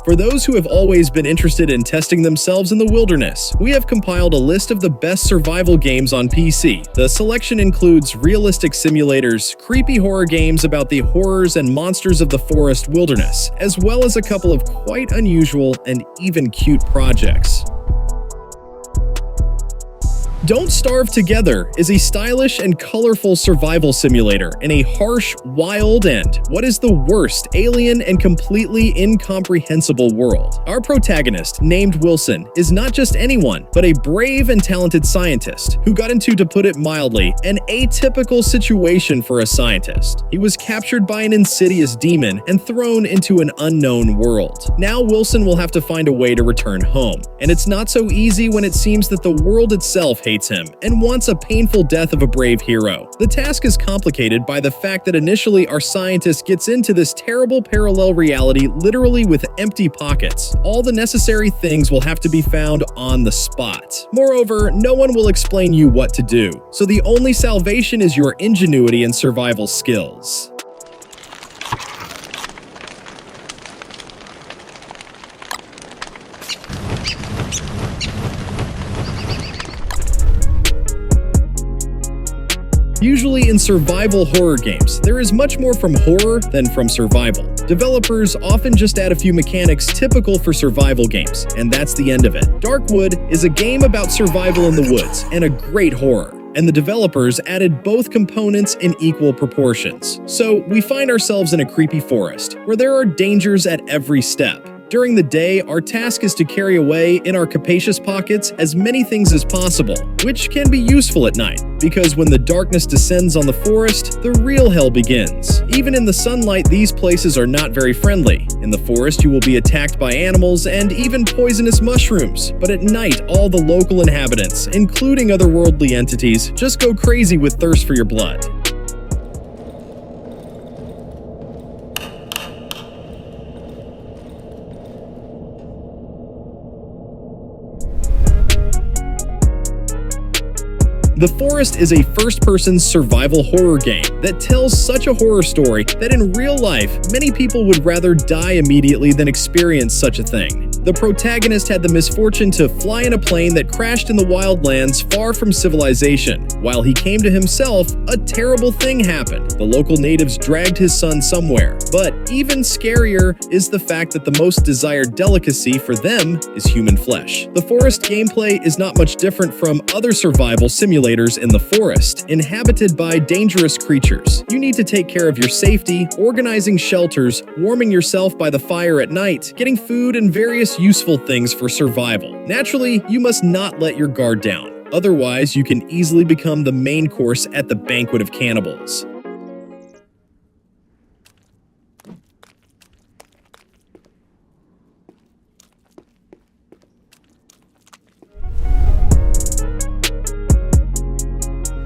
For those who have always been interested in testing themselves in the wilderness, we have compiled a list of the best survival games on PC. The selection includes realistic simulators, creepy horror games about the horrors and monsters of the forest wilderness, as well as a couple of quite unusual and even cute projects. Don't Starve Together is a stylish and colorful survival simulator in a harsh, wild, and what is the worst, alien and completely incomprehensible world. Our protagonist, named Wilson, is not just anyone, but a brave and talented scientist who got into, to put it mildly, an atypical situation for a scientist. He was captured by an insidious demon and thrown into an unknown world. Now Wilson will have to find a way to return home, and it's not so easy when it seems that the world itself hates him and wants a painful death of a brave hero. The task is complicated by the fact that initially our scientist gets into this terrible parallel reality literally with empty pockets. All the necessary things will have to be found on the spot. Moreover, no one will explain you what to do, so the only salvation is your ingenuity and survival skills. Usually in survival horror games, there is much more from horror than from survival. Developers often just add a few mechanics typical for survival games, and that's the end of it. Darkwood is a game about survival in the woods and a great horror, and the developers added both components in equal proportions. So we find ourselves in a creepy forest, where there are dangers at every step. During the day, our task is to carry away in our capacious pockets as many things as possible, which can be useful at night, because when the darkness descends on the forest, the real hell begins. Even in the sunlight, these places are not very friendly. In the forest, you will be attacked by animals and even poisonous mushrooms, but at night, all the local inhabitants, including otherworldly entities, just go crazy with thirst for your blood. The Forest is a first-person survival horror game that tells such a horror story that in real life, many people would rather die immediately than experience such a thing. The protagonist had the misfortune to fly in a plane that crashed in the wildlands far from civilization. While he came to himself, a terrible thing happened. The local natives dragged his son somewhere. But even scarier is the fact that the most desired delicacy for them is human flesh. The Forest gameplay is not much different from other survival simulators in the forest, inhabited by dangerous creatures. You need to take care of your safety, organizing shelters, warming yourself by the fire at night, getting food and various useful things for survival. Naturally, you must not let your guard down. Otherwise, you can easily become the main course at the Banquet of Cannibals.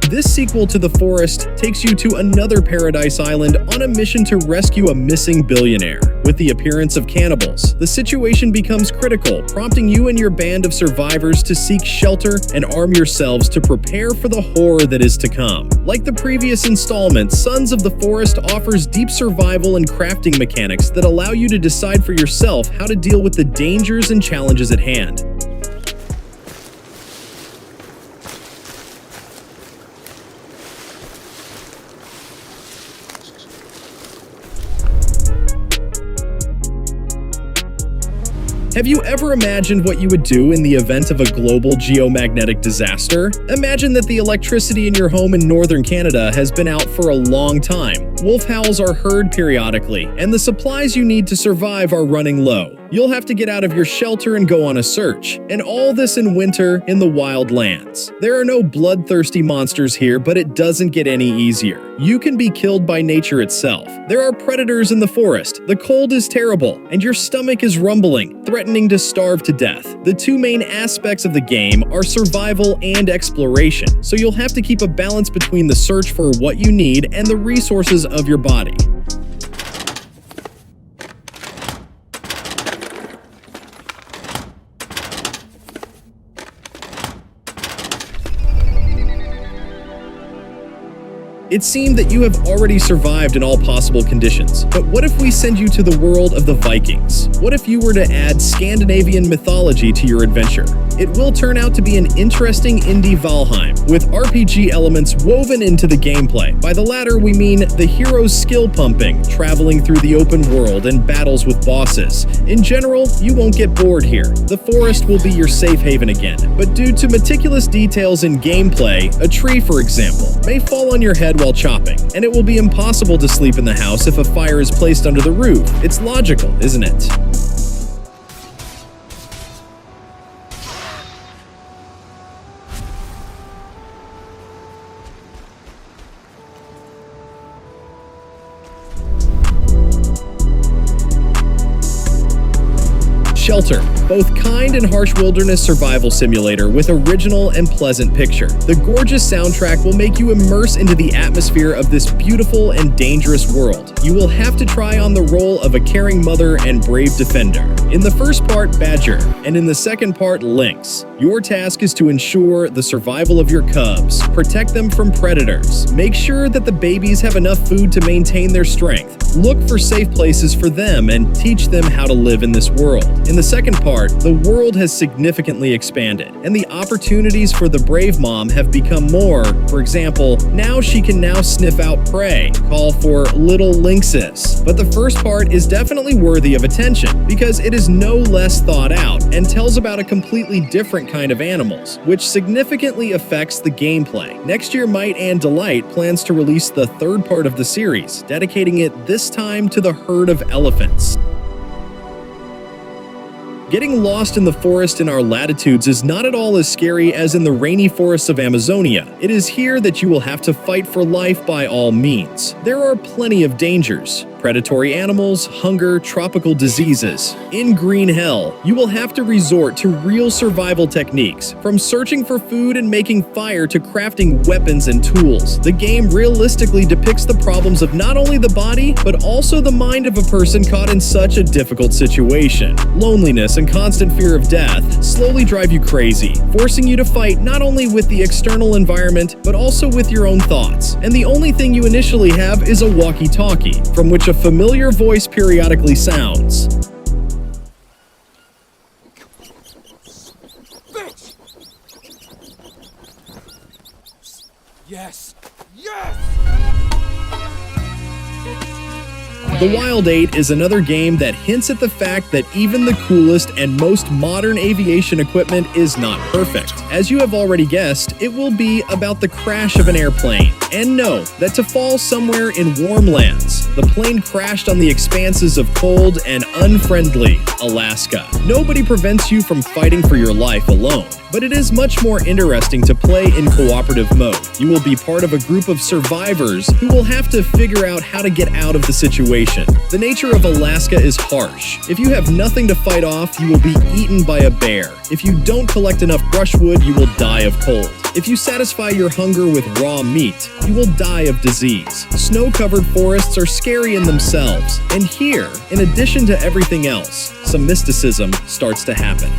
This sequel to The Forest takes you to another paradise island on a mission to rescue a missing billionaire. With the appearance of cannibals, the situation becomes critical, prompting you and your band of survivors to seek shelter and arm yourselves to prepare for the horror that is to come. Like the previous installment, Sons of the Forest offers deep survival and crafting mechanics that allow you to decide for yourself how to deal with the dangers and challenges at hand. Have you ever imagined what you would do in the event of a global geomagnetic disaster? Imagine that the electricity in your home in northern Canada has been out for a long time. Wolf howls are heard periodically, and the supplies you need to survive are running low. You'll have to get out of your shelter and go on a search. And all this in winter in the wild lands. There are no bloodthirsty monsters here, but it doesn't get any easier. You can be killed by nature itself. There are predators in the forest, the cold is terrible, and your stomach is rumbling, threatening to starve to death. The two main aspects of the game are survival and exploration, so you'll have to keep a balance between the search for what you need and the resources of your body. It seemed that you have already survived in all possible conditions, but what if we send you to the world of the Vikings? What if you were to add Scandinavian mythology to your adventure? It will turn out to be an interesting indie Valheim, with RPG elements woven into the gameplay. By the latter, we mean the hero's skill pumping, traveling through the open world, and battles with bosses. In general, you won't get bored here. The forest will be your safe haven again, but due to meticulous details in gameplay, a tree, for example, may fall on your head while chopping, and it will be impossible to sleep in the house if a fire is placed under the roof. It's logical, isn't it? Shelter, both kind and harsh wilderness survival simulator with original and pleasant picture. The gorgeous soundtrack will make you immerse into the atmosphere of this beautiful and dangerous world. You will have to try on the role of a caring mother and brave defender. In the first part, Badger, and in the second part, Lynx. Your task is to ensure the survival of your cubs, protect them from predators, make sure that the babies have enough food to maintain their strength, look for safe places for them, and teach them how to live in this world. In the second part, the world has significantly expanded, and the opportunities for the brave mom have become more. For example, now she can now sniff out prey, call for little lynxes. But the first part is definitely worthy of attention, because it is no less thought out and tells about a completely different kind of animals, which significantly affects the gameplay. Next year, Might and Delight plans to release the third part of the series, dedicating it this time to the herd of elephants. Getting lost in the forest in our latitudes is not at all as scary as in the rainy forests of Amazonia. It is here that you will have to fight for life by all means. There are plenty of dangers. Predatory animals, hunger, tropical diseases. In Green Hell, you will have to resort to real survival techniques, from searching for food and making fire to crafting weapons and tools. The game realistically depicts the problems of not only the body, but also the mind of a person caught in such a difficult situation. Loneliness and constant fear of death slowly drive you crazy, forcing you to fight not only with the external environment, but also with your own thoughts. And the only thing you initially have is a walkie-talkie, from which a familiar voice periodically sounds. Bitch! Yes! Yes! The Wild 8 is another game that hints at the fact that even the coolest and most modern aviation equipment is not perfect. As you have already guessed, it will be about the crash of an airplane. And know that to fall somewhere in warm lands, the plane crashed on the expanses of cold and unfriendly Alaska. Nobody prevents you from fighting for your life alone, but it is much more interesting to play in cooperative mode. You will be part of a group of survivors who will have to figure out how to get out of the situation. The nature of Alaska is harsh. If you have nothing to fight off, you will be eaten by a bear. If you don't collect enough brushwood, you will die of cold. If you satisfy your hunger with raw meat, you will die of disease. Snow-covered forests are scary in themselves, and here, in addition to everything else, some mysticism starts to happen.